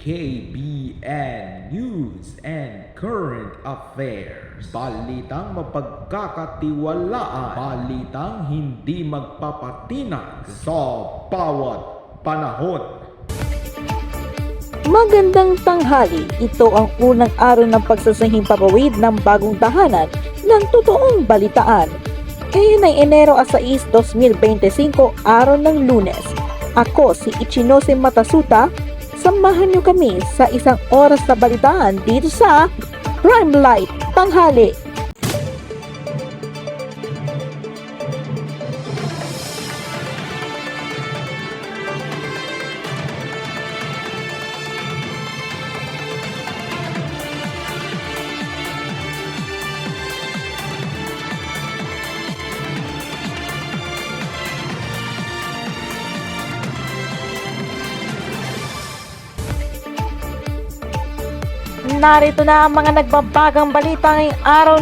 KBN News and Current Affairs. Balitang mapagkakatiwalaan. Balitang hindi magpapatinag sa bawat panahon. Magandang tanghali. Ito ang unang araw ng pagsasahimpapawid ng bagong tahanan ng totoong balitaan. Ngayon ay Enero 6, 2025, araw ng Lunes. Ako si Ichinose Matasuta. Samahan niyo kami sa isang oras na balitaan dito sa Prime Light Tanghali. Narito na ang mga nagbabagang balita ngayong araw